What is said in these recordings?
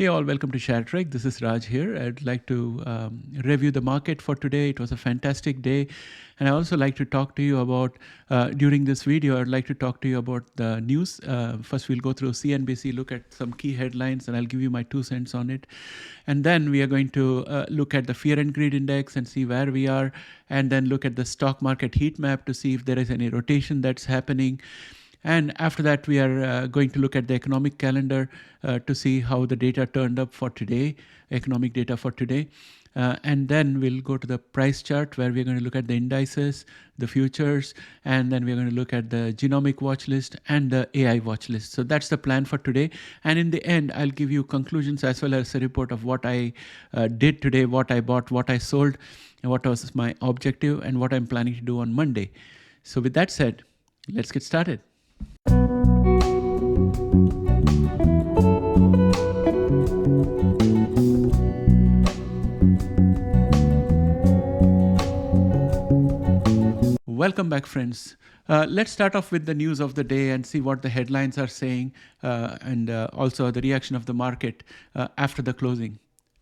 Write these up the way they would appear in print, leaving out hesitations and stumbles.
Hey all, welcome to ShareTreck. This is Raj here. I'd like to review the market for today. It was a fantastic day. And I also like to talk to you about, during this video, I'd like to talk to you about the news. First, we'll go through CNBC, look at some key headlines, and I'll give you my 2 cents on it. And then we are going to look at the fear and greed index and see where we are, and then look at the stock market heat map to see if there is any rotation that's happening. And after that, we are going to look at the economic calendar to see how the data turned up for today, economic data for today. And then we'll go to the price chart where we're going to look at the indices, the futures, and then we're going to look at the genomic watch list and the AI watch list. So that's the plan for today. And in the end, I'll give you conclusions as well as a report of what I did today, what I bought, what I sold, and what was my objective, and what I'm planning to do on Monday. So with that said, let's get started. Welcome back, friends. Let's start off with the news of the day and see what the headlines are saying and also the reaction of the market after the closing.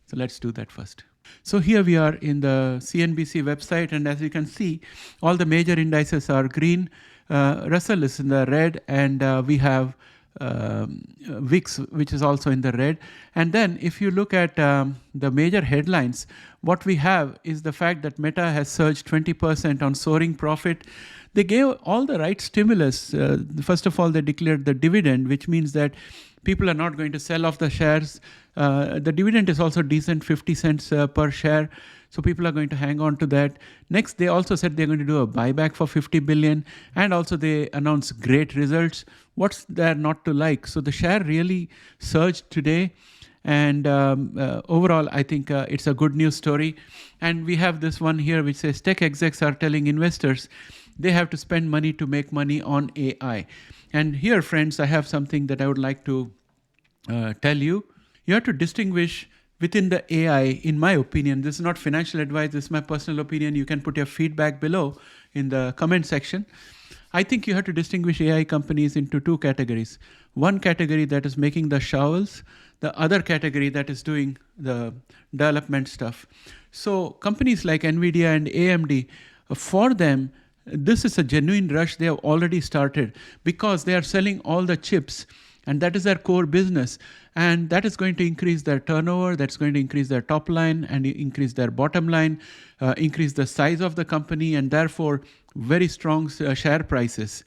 So let's do that first. So here we are in the CNBC website, and as you can see, all the major indices are green. Russell is in the red, and we have VIX, which is also in the red. And then if you look at the major headlines, what we have is the fact that Meta has surged 20% on soaring profit. They gave all the right stimulus. First of all, they declared the dividend, which means that people are not going to sell off the shares. The dividend is also decent, 50 cents per share. So people are going to hang on to that. Next, they also said they're going to do a buyback for 50 billion. And also they announced great results. What's there not to like? So the share really surged today. And overall, I think it's a good news story. And we have this one here which says tech execs are telling investors they have to spend money to make money on AI. And here, friends, I have something that I would like to tell you. You have to distinguish within the AI, in my opinion. This is not financial advice, this is my personal opinion. You can put your feedback below in the comment section. I think you have to distinguish AI companies into 2 categories. One category that is making the shovels, the other category that is doing the development stuff. So companies like NVDA and AMD, for them, this is a genuine rush they have already started because they are selling all the chips, and that is their core business. And that is going to increase their turnover, that's going to increase their top line and increase their bottom line, increase the size of the company, and therefore very strong share prices.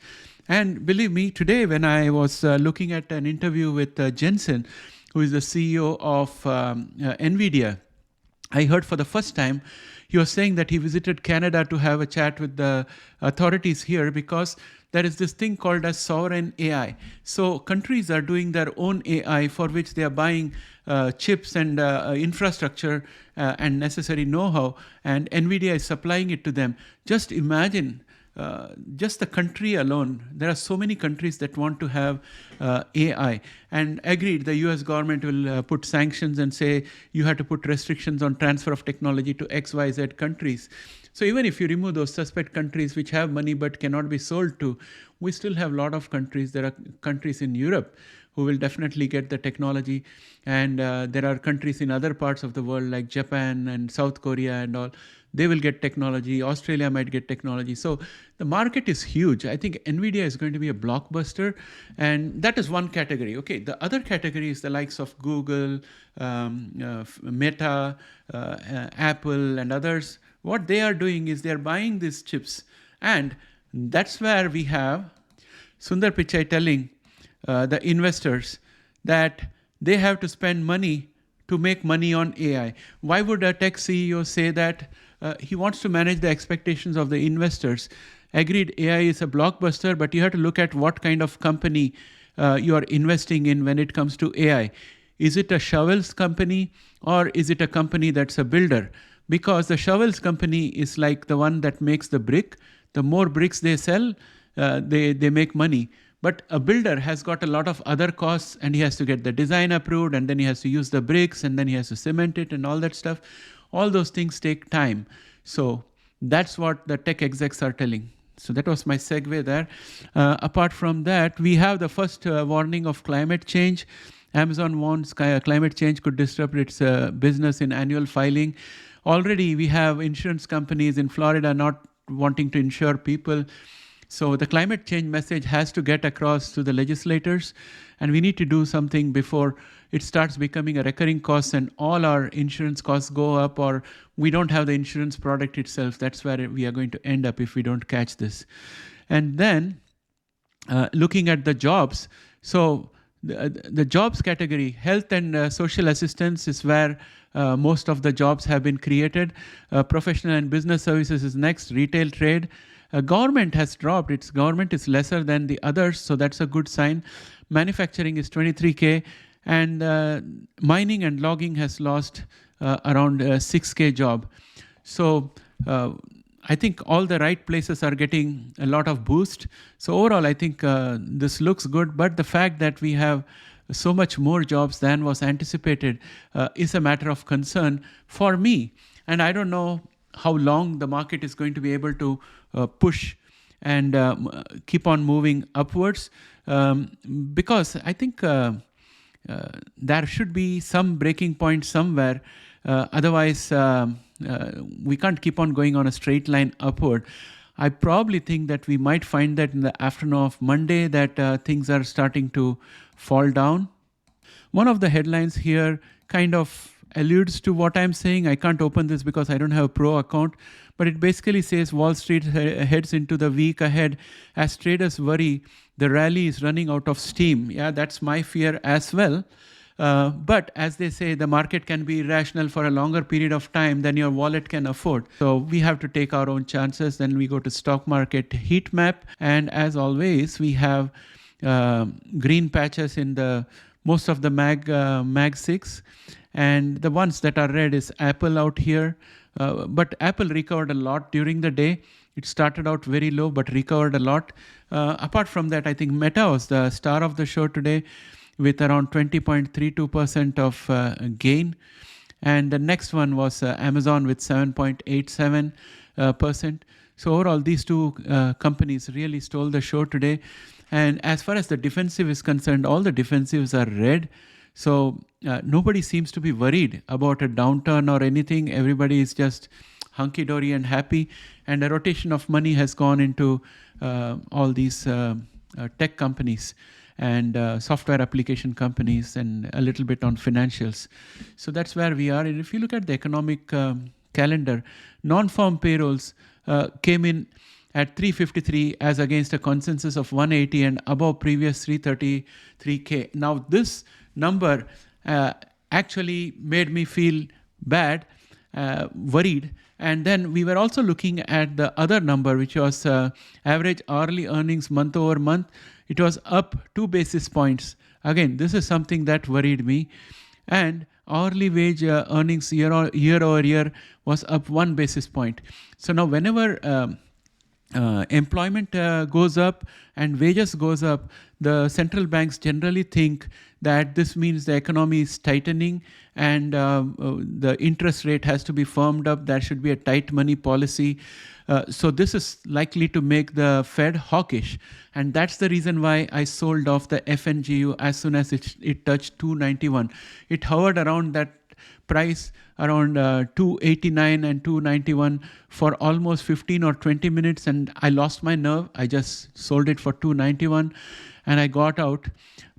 And believe me, today when I was looking at an interview with Jensen, who is the CEO of NVDA, I heard for the first time he was saying that he visited Canada to have a chat with the authorities here because there is this thing called as sovereign AI. So countries are doing their own AI for which they are buying chips and infrastructure and necessary know-how, and NVIDIA is supplying it to them. Just imagine just the country alone. There are so many countries that want to have AI. And agreed, the US government will put sanctions and say you have to put restrictions on transfer of technology to XYZ countries. So even if you remove those suspect countries which have money but cannot be sold to, we still have a lot of countries. There are countries in Europe who will definitely get the technology. And there are countries in other parts of the world like Japan and South Korea and all. They will get technology. Australia might get technology. So the market is huge. I think NVIDIA is going to be a blockbuster. And that is one category. Okay, the other category is the likes of Google, Meta, Apple, and others. What they are doing is they're buying these chips. And that's where we have Sundar Pichai telling the investors that they have to spend money to make money on AI. Why would a tech CEO say that? He wants to manage the expectations of the investors. Agreed, AI is a blockbuster, but you have to look at what kind of company you are investing in when it comes to AI. Is it a shovels company or is it a company that's a builder? Because the shovels company is like the one that makes the brick. The more bricks they sell, they make money. But a builder has got a lot of other costs, and he has to get the design approved, and then he has to use the bricks, and then he has to cement it and all that stuff. All those things take time. So that's what the tech execs are telling. So that was my segue there. Apart from that, we have the first warning of climate change. Amazon warns climate change could disrupt its business in annual filing. Already we have insurance companies in Florida not wanting to insure people. So the climate change message has to get across to the legislators, and we need to do something before it starts becoming a recurring cost and all our insurance costs go up, or we don't have the insurance product itself. That's where we are going to end up if we don't catch this. And then looking at the jobs. So the jobs category, health and social assistance is where most of the jobs have been created. Professional and business services is next, retail trade. Government has dropped. Its government is lesser than the others, so that's a good sign. Manufacturing is 23K, and mining and logging has lost around 6K job. So I think all the right places are getting a lot of boost. So overall, I think this looks good, but the fact that we have so much more jobs than was anticipated is a matter of concern for me. And I don't know how long the market is going to be able to push and keep on moving upwards, because I think there should be some breaking point somewhere. Otherwise, we can't keep on going on a straight line upward. I probably think that we might find that in the afternoon of Monday that things are starting to fall down. One of the headlines here kind of alludes to what I'm saying. I can't open this because I don't have a pro account, but it basically says Wall Street heads into the week ahead as traders worry the rally is running out of steam. Yeah, that's my fear as well. But as they say, the market can be irrational for a longer period of time than your wallet can afford. So we have to take our own chances. Then we go to stock market heat map. And as always, we have green patches in the most of the Mag 6. And the ones that are red is Apple out here. But Apple recovered a lot during the day. It started out very low, but recovered a lot. Apart from that, I think Meta was the star of the show today with around 20.32% of gain. And the next one was Amazon with 7.87%. So overall, these two companies really stole the show today. And as far as the defensive is concerned, all the defensives are red. So nobody seems to be worried about a downturn or anything. Everybody is just hunky-dory and happy. And a rotation of money has gone into all these tech companies and software application companies and a little bit on financials. So that's where we are. And if you look at the economic calendar, non-farm payrolls came in at 353 as against a consensus of 180 and above previous 333K. Now this number actually made me feel bad, worried. And then we were also looking at the other number, which was average hourly earnings month over month. It was up 2 basis points. Again, this is something that worried me. And hourly wage earnings year over year was up 1 basis point. So now whenever employment goes up and wages goes up, the central banks generally think that this means the economy is tightening and the interest rate has to be firmed up. There should be a tight money policy. So this is likely to make the Fed hawkish. And that's the reason why I sold off the FNGU as soon as it touched 291. It hovered around that price around 289 and 291 for almost 15 or 20 minutes, and I lost my nerve. I just sold it for 291 and I got out,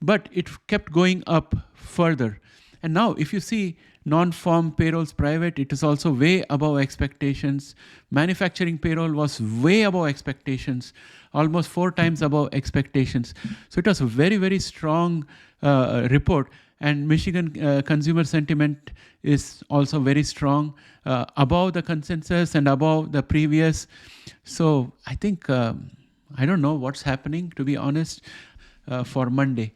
but it kept going up further. And now if you see non-farm payrolls private, it is also way above expectations. Manufacturing payroll was way above expectations, almost 4 times above expectations. So it was a very, very strong report. And Michigan consumer sentiment is also very strong, above the consensus and above the previous. So I think, I don't know what's happening, to be honest, for Monday.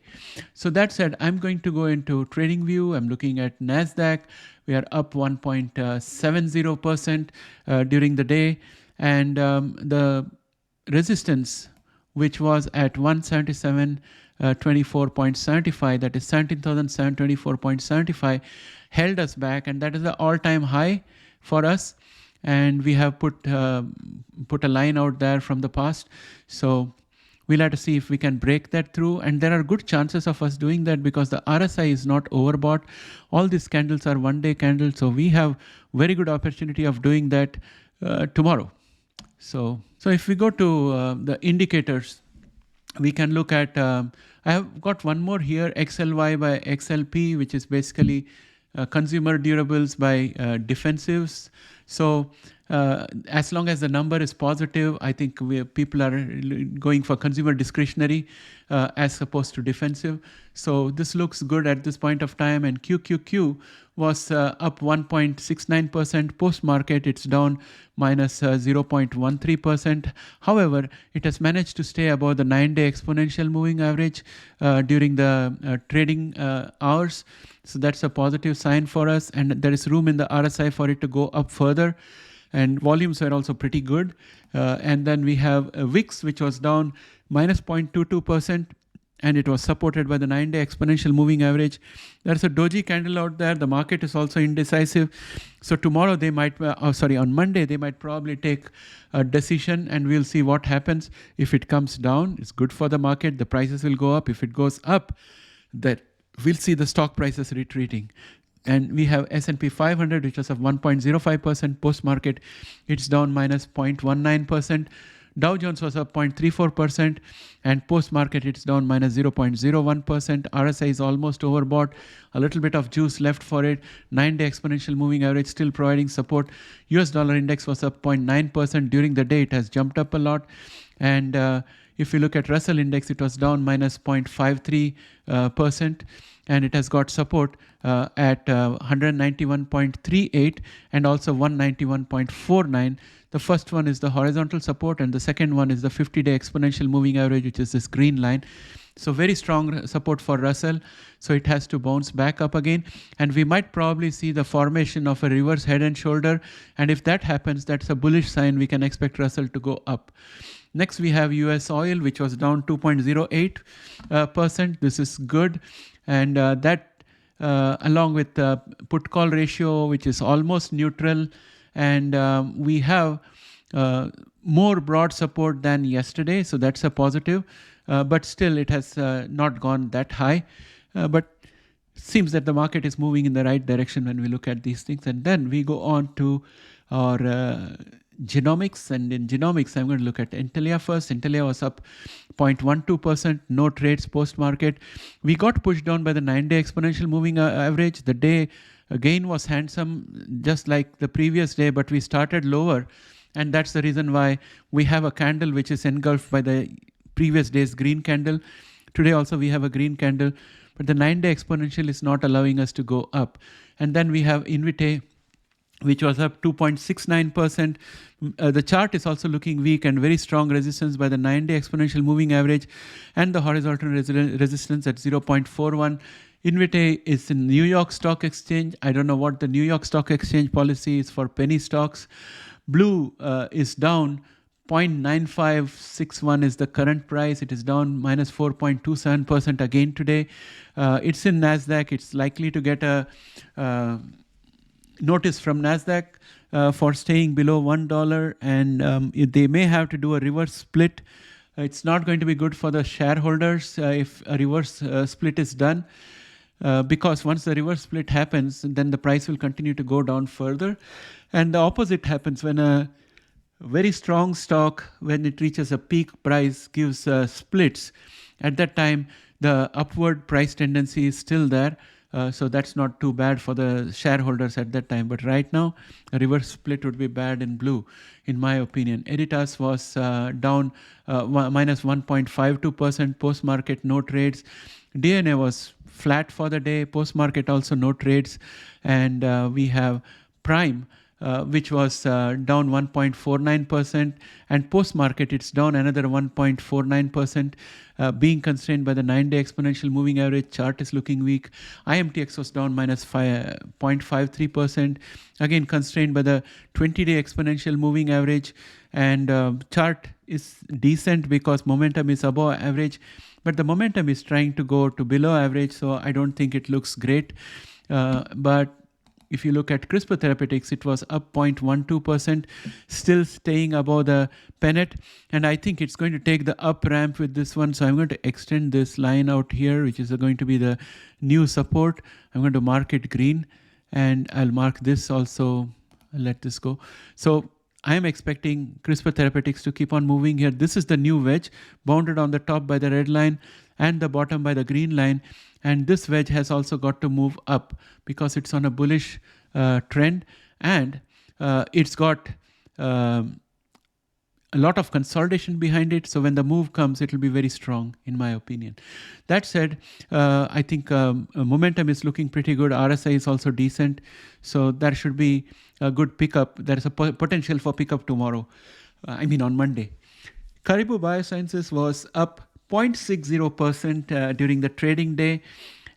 So that said, I'm going to go into TradingView. I'm looking at Nasdaq. We are up 1.70% during the day. And the resistance, which was at 177.24.75, that is 17,724.75, held us back, and that is the all-time high for us. And we have put a line out there from the past. So We'll have to see if we can break that through. And there are good chances of us doing that because the RSI is not overbought. All these candles are one-day candles. So we have very good opportunity of doing that tomorrow. So if we go to the indicators, we can look at, I have got one more here, XLY by XLP, which is basically consumer durables by defensives. So as long as the number is positive, I think people are going for consumer discretionary as opposed to defensive. So this looks good at this point of time. And QQQ was up 1.69%. Post-market, it's down minus 0.13%. However, it has managed to stay above the 9-day exponential moving average during the trading hours. So that's a positive sign for us. And there is room in the RSI for it to go up further. And volumes are also pretty good. And then we have VIX, which was down minus 0.22%. And it was supported by the 9-day exponential moving average. There's a doji candle out there. The market is also indecisive. So tomorrow they might, on Monday, they might probably take a decision and we'll see what happens. If it comes down, it's good for the market. The prices will go up. If it goes up, that we'll see the stock prices retreating. And we have S&P 500, which was of 1.05% post-market. It's down minus 0.19%. Dow Jones was up 0.34%, and post-market it's down minus 0.01%. RSI is almost overbought. A little bit of juice left for it. 9-day exponential moving average still providing support. US dollar index was up 0.9% during the day. It has jumped up a lot. And if you look at Russell index, it was down minus 0.53%. And it has got support at 191.38 and also 191.49. The first one is the horizontal support and the second one is the 50-day exponential moving average, which is this green line. So very strong support for Russell. So it has to bounce back up again. And we might probably see the formation of a reverse head and shoulder. And if that happens, that's a bullish sign. We can expect Russell to go up. Next, we have US oil, which was down 2.08%. This is good. And that along with the put call ratio, which is almost neutral. And we have more broad support than yesterday. So that's a positive. But still, it has not gone that high. But seems that the market is moving in the right direction when we look at these things. And then we go on to our genomics. And in genomics, I'm going to look at NTLA first. NTLA was up 0.12%, no trades post-market. We got pushed down by the 9-day exponential moving average. The day gain was handsome, just like the previous day, but we started lower. And that's the reason why we have a candle which is engulfed by the previous day's green candle. Today also we have a green candle, but the 9-day exponential is not allowing us to go up. And then we have NVTA, which was up 2.69%. The chart is also looking weak and very strong resistance by the 9-day exponential moving average and the horizontal resistance at 0.41. NVTA is in New York Stock Exchange. I don't know what the New York Stock Exchange policy is for penny stocks. Blue is down 0.9561 is the current price. It is down minus 4.27% again today. It's in Nasdaq. It's likely to get a notice from Nasdaq for staying below $1, and they may have to do a reverse split. It's not going to be good for the shareholders if a reverse split is done. Because once the reverse split happens, then the price will continue to go down further. And the opposite happens when a very strong stock, when it reaches a peak price, gives splits. At that time, the upward price tendency is still there. So that's not too bad for the shareholders at that time. But right now, a reverse split would be bad in blue, in my opinion. Editas was down minus 1.52% post-market, no trades. DNA was flat for the day, post-market also no trades. And we have Prime, which was down 1.49%, and post-market it's down another 1.49%, being constrained by the 9-day exponential moving average. Chart is looking weak. IMTX was down minus 0.53%, again constrained by the 20-day exponential moving average, and chart is decent because momentum is above average, but the momentum is trying to go to below average, so I don't think it looks great. But If you look at CRISPR Therapeutics, it was up 0.12%, still staying above the pennant. And I think it's going to take the up ramp with this one. So I'm going to extend this line out here, which is going to be the new support. I'm going to mark it green, and I'll mark this also. I'll let this go. So I am expecting CRISPR Therapeutics to keep on moving here. This is the new wedge, bounded on the top by the red line and the bottom by the green line. And this wedge has also got to move up because it's on a bullish trend, and it's got a lot of consolidation behind it. So when the move comes, it will be very strong, in my opinion. That said, I think momentum is looking pretty good. RSI is also decent. So there should be a good pickup. There is a potential for pickup tomorrow. On Monday. Caribou Biosciences was up 0.60% during the trading day,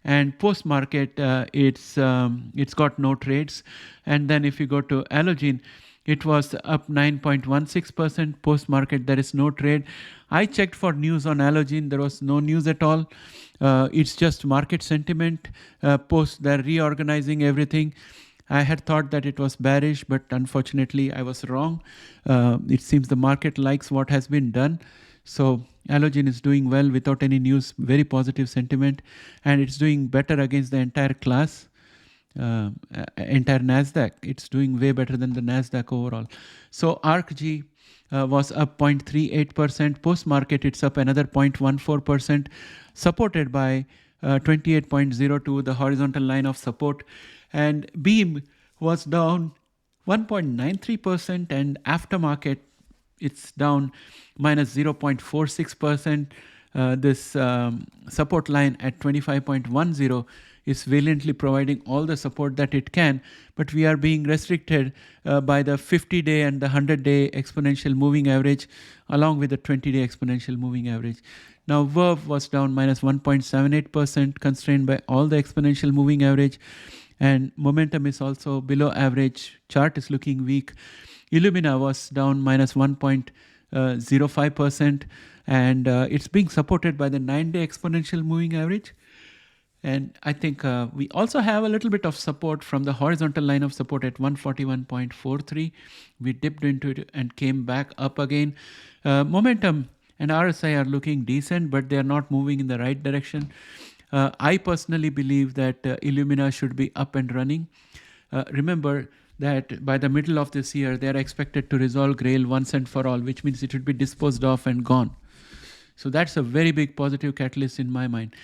and post market it's got no trades. And then if you go to Allogene, it was up 9.16%. Post market, there is no trade. I checked for news on Allogene. There was no news at all. It's just market sentiment. Post, they're reorganizing everything. I had thought that it was bearish, but unfortunately I was wrong. It seems the market likes what has been done. So Allogene is doing well without any news, very positive sentiment, and it's doing better against the entire class, entire Nasdaq. It's doing way better than the Nasdaq overall. So ARKG was up 0.38%. Post market, it's up another 0.14%, supported by 28.02, the horizontal line of support. And Beam was down 1.93%, and aftermarket, it's down minus 0.46%. This support line at 25.10 is valiantly providing all the support that it can, but we are being restricted by the 50-day and the 100-day exponential moving average, along with the 20-day exponential moving average. Now VERV was down minus 1.78%, constrained by all the exponential moving average, and momentum is also below average. Chart is looking weak. Illumina was down minus 1.05%, and it's being supported by the 9-day exponential moving average. And I think we also have a little bit of support from the horizontal line of support at 141.43. We dipped into it and came back up again. Momentum and RSI are looking decent, but they are not moving in the right direction. I personally believe that Illumina should be up and running. Remember that by the middle of this year, they are expected to resolve Grail once and for all, which means it should be disposed of and gone. So that's a very big positive catalyst in my mind.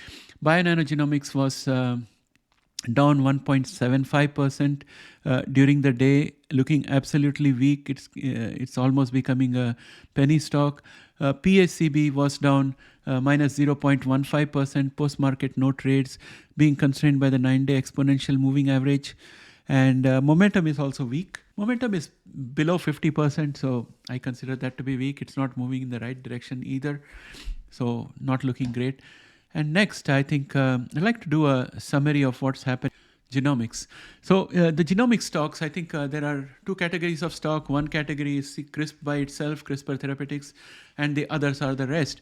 Bionanogenomics was down 1.75% during the day, looking absolutely weak. It's almost becoming a penny stock. PACB was down minus 0.15%. Post-market no trades, being constrained by the 9-day exponential moving average. And momentum is also weak. Momentum is below 50%, so I consider that to be weak. It's not moving in the right direction either, so not looking great. And next, I think I'd like to do a summary of what's happened. Genomics. So the genomic stocks, I think there are two categories of stock. One category is CRISP by itself, CRISPR Therapeutics, and the others are the rest.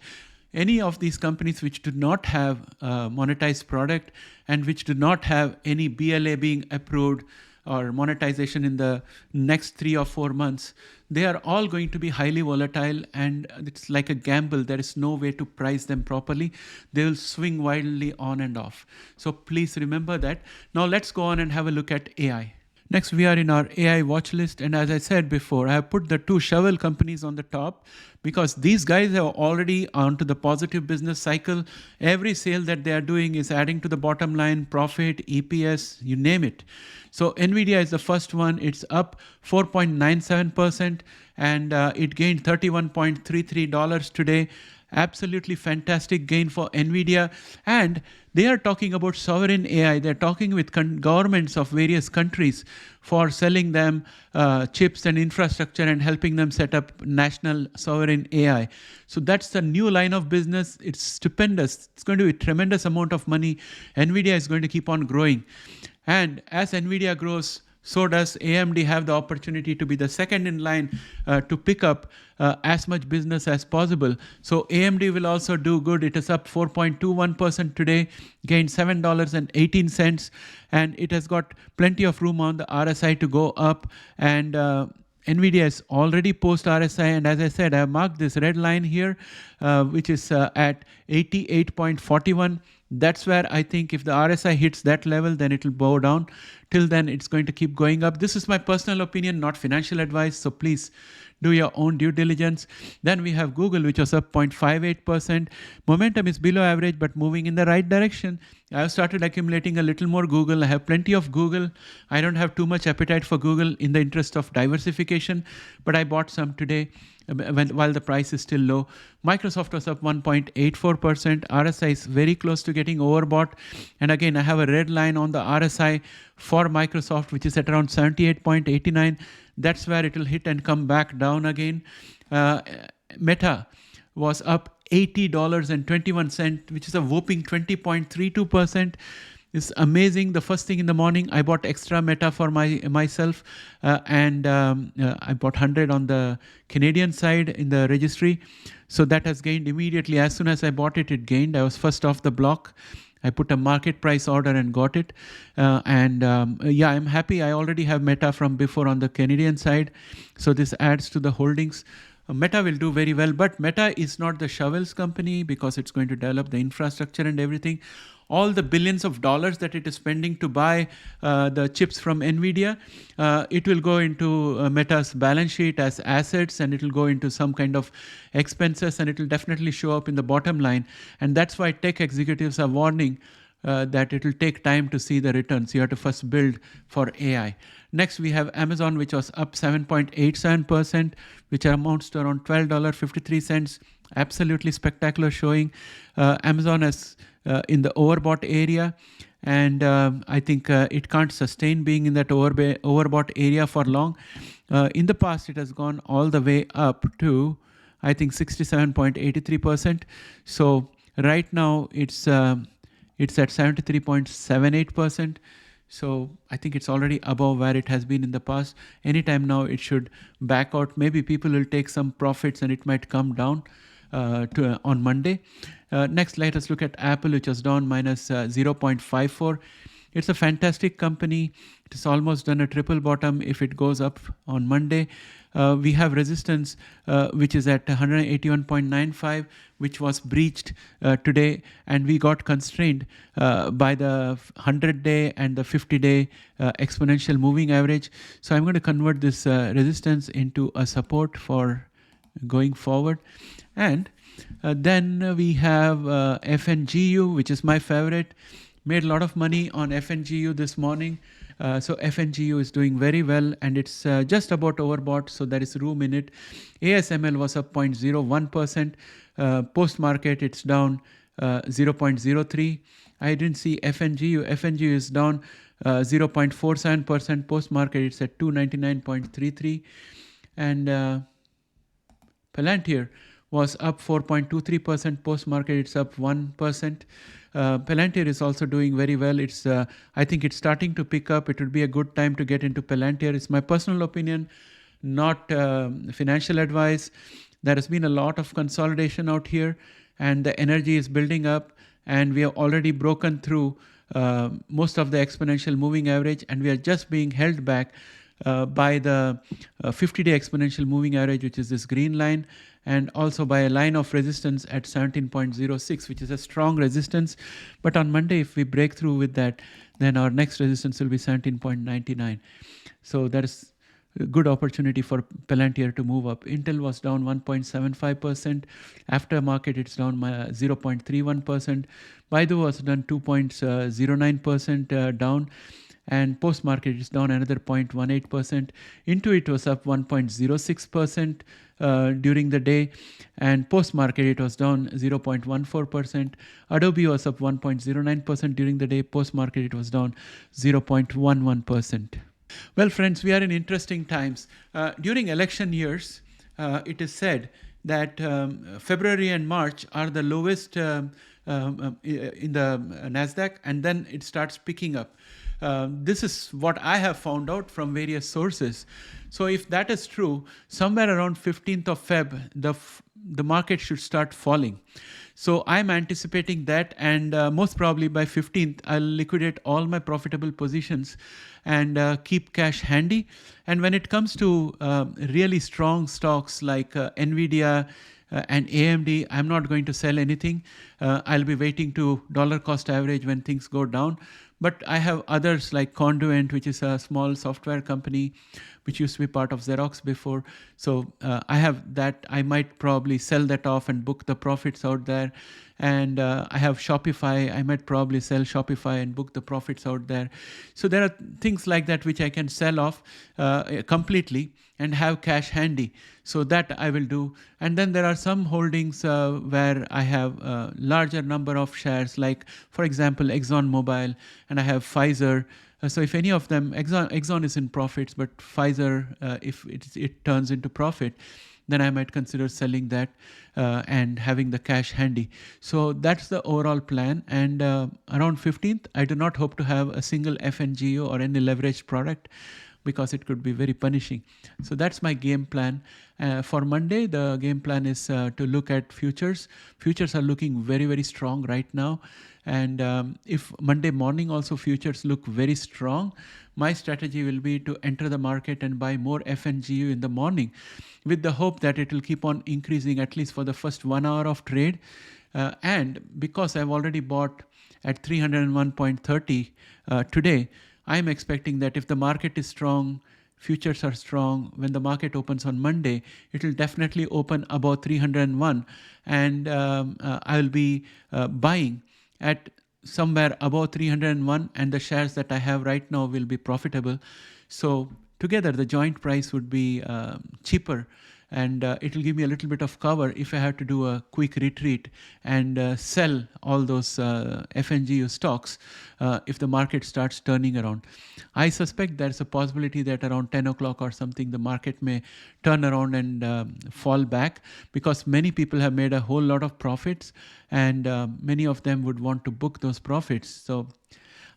Any of these companies which do not have a monetized product and which do not have any BLA being approved or monetization in the next 3 or 4 months, they are all going to be highly volatile, and it's like a gamble. There is no way to price them properly. They will swing wildly on and off. So please remember that. Now let's go on and have a look at AI. Next, we are in our AI watch list. And as I said before, I have put the 2 shovel companies on the top because these guys are already onto the positive business cycle. Every sale that they are doing is adding to the bottom line, profit, EPS, you name it. So NVDA is the first one. It's up 4.97%, and it gained $31.33 today. Absolutely fantastic gain for NVIDIA. And they are talking about sovereign AI. They're talking with governments of various countries for selling them chips and infrastructure and helping them set up national sovereign AI. So that's the new line of business. It's stupendous. It's going to be a tremendous amount of money. NVIDIA is going to keep on growing. And as NVIDIA grows, so does AMD have the opportunity to be the second in line to pick up as much business as possible. So AMD will also do good. It is up 4.21% today, gained $7.18, and it has got plenty of room on the RSI to go up. And NVDA has already post RSI, and as I said, I have marked this red line here, which is at 88.41. That's where I think if the RSI hits that level, then it will bow down. Till then, it's going to keep going up. This is my personal opinion, not financial advice. So please do your own due diligence. Then we have Google, which was up 0.58%. Momentum is below average, but moving in the right direction. I have started accumulating a little more Google. I have plenty of Google. I don't have too much appetite for Google in the interest of diversification, but I bought some today while the price is still low. Microsoft was up 1.84%. RSI is very close to getting overbought. And again, I have a red line on the RSI for Microsoft, which is at around 78.89. That's where it will hit and come back down again. Meta was up $80.21, which is a whopping 20.32%. It's amazing. The first thing in the morning, I bought extra Meta for myself, and I bought 100 on the Canadian side in the registry. So that has gained immediately. As soon as I bought it, it gained. I was first off the block. I put a market price order and got it. Yeah, I'm happy. I already have Meta from before on the Canadian side. So this adds to the holdings. Meta will do very well, but Meta is not the shovels company because it's going to develop the infrastructure and everything. All the billions of dollars that it is spending to buy the chips from NVIDIA, it will go into Meta's balance sheet as assets, and it will go into some kind of expenses, and it will definitely show up in the bottom line. And that's why tech executives are warning that it will take time to see the returns. You have to first build for AI. Next, we have Amazon, which was up 7.87%, which amounts to around $12.53. Absolutely spectacular showing. Amazon has in the overbought area, and I think it can't sustain being in that overbought area for long. In the past, it has gone all the way up to, I think, 67.83%. So right now, it's at 73.78%. So I think it's already above where it has been in the past. Anytime now, it should back out. Maybe people will take some profits, and it might come down on Monday. Next, let us look at Apple, which was down minus 0.54. It's a fantastic company. It has almost done a triple bottom if it goes up on Monday. We have resistance, which is at 181.95, which was breached today, and we got constrained by the 100-day and the 50-day exponential moving average. So I'm going to convert this resistance into a support for going forward. And then we have FNGU, which is my favorite. Made a lot of money on FNGU this morning. So FNGU is doing very well, and it's just about overbought, so there is room in it. ASML was up 0.01%. Post-market, it's down 0.03. I didn't see FNGU. FNGU is down 0.47%. Post-market, it's at 299.33. And Palantir was up 4.23%. Post-market, it's up 1%. Palantir is also doing very well. It's I think it's starting to pick up. It would be a good time to get into Palantir. It's my personal opinion, not financial advice. There has been a lot of consolidation out here, and the energy is building up, and we have already broken through most of the exponential moving average, and we are just being held back by the 50-day exponential moving average, which is this green line, and also by a line of resistance at 17.06, which is a strong resistance. But on Monday, if we break through with that, then our next resistance will be 17.99. So that is a good opportunity for Palantir to move up. Intel was down 1.75%. After market, it's down 0.31%. BAIDU was done 2.09% down. And post-market is down another 0.18%. Intuit was up 1.06% during the day, and post-market it was down 0.14%. Adobe was up 1.09% during the day. Post-market it was down 0.11%. Well, friends, we are in interesting times. During election years, it is said that February and March are the lowest in the Nasdaq, and then it starts picking up. This is what I have found out from various sources. So if that is true, somewhere around 15th of Feb, the market should start falling. So I'm anticipating that, and most probably by 15th, I'll liquidate all my profitable positions and keep cash handy. And when it comes to really strong stocks like NVDA and AMD, I'm not going to sell anything. I'll be waiting to dollar cost average when things go down. But I have others like Conduent, which is a small software company, which used to be part of Xerox before. So I have that. I might probably sell that off and book the profits out there. And I have Shopify. I might probably sell Shopify and book the profits out there. So there are things like that which I can sell off completely and have cash handy. So that I will do. And then there are some holdings where I have a larger number of shares, like, for example, ExxonMobil, and I have Pfizer. So if any of them, Exxon is in profits, but Pfizer, if it turns into profit, then I might consider selling that and having the cash handy. So that's the overall plan. And around 15th, I do not hope to have a single FNGU or any leveraged product, because it could be very punishing. So that's my game plan. For Monday, the game plan is to look at futures. Futures are looking very, very strong right now. And if Monday morning also futures look very strong, my strategy will be to enter the market and buy more FNGU in the morning, with the hope that it will keep on increasing at least for the first 1 hour of trade. And because I've already bought at 301.30 today, I'm expecting that if the market is strong, futures are strong, when the market opens on Monday, it will definitely open above 301. And I'll be buying at somewhere above 301, and the shares that I have right now will be profitable. So together, the joint price would be cheaper. And it will give me a little bit of cover if I have to do a quick retreat and sell all those FNGU stocks if the market starts turning around. I suspect there's a possibility that around 10 o'clock or something, the market may turn around and fall back, because many people have made a whole lot of profits, and many of them would want to book those profits. So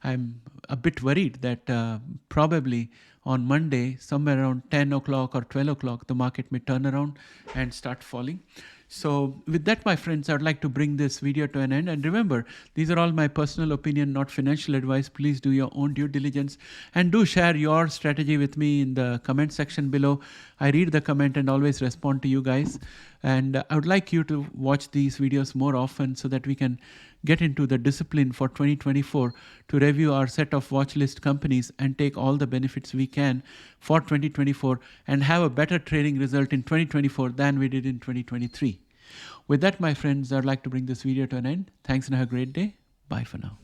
I'm a bit worried that probably on Monday, somewhere around 10 o'clock or 12 o'clock, the market may turn around and start falling. So with that, my friends, I'd like to bring this video to an end. And remember, these are all my personal opinion, not financial advice. Please do your own due diligence and do share your strategy with me in the comment section below. I read the comment and always respond to you guys. And I would like you to watch these videos more often so that we can get into the discipline for 2024 to review our set of watch list companies and take all the benefits we can for 2024 and have a better trading result in 2024 than we did in 2023. With that, my friends, I'd like to bring this video to an end. Thanks and have a great day. Bye for now.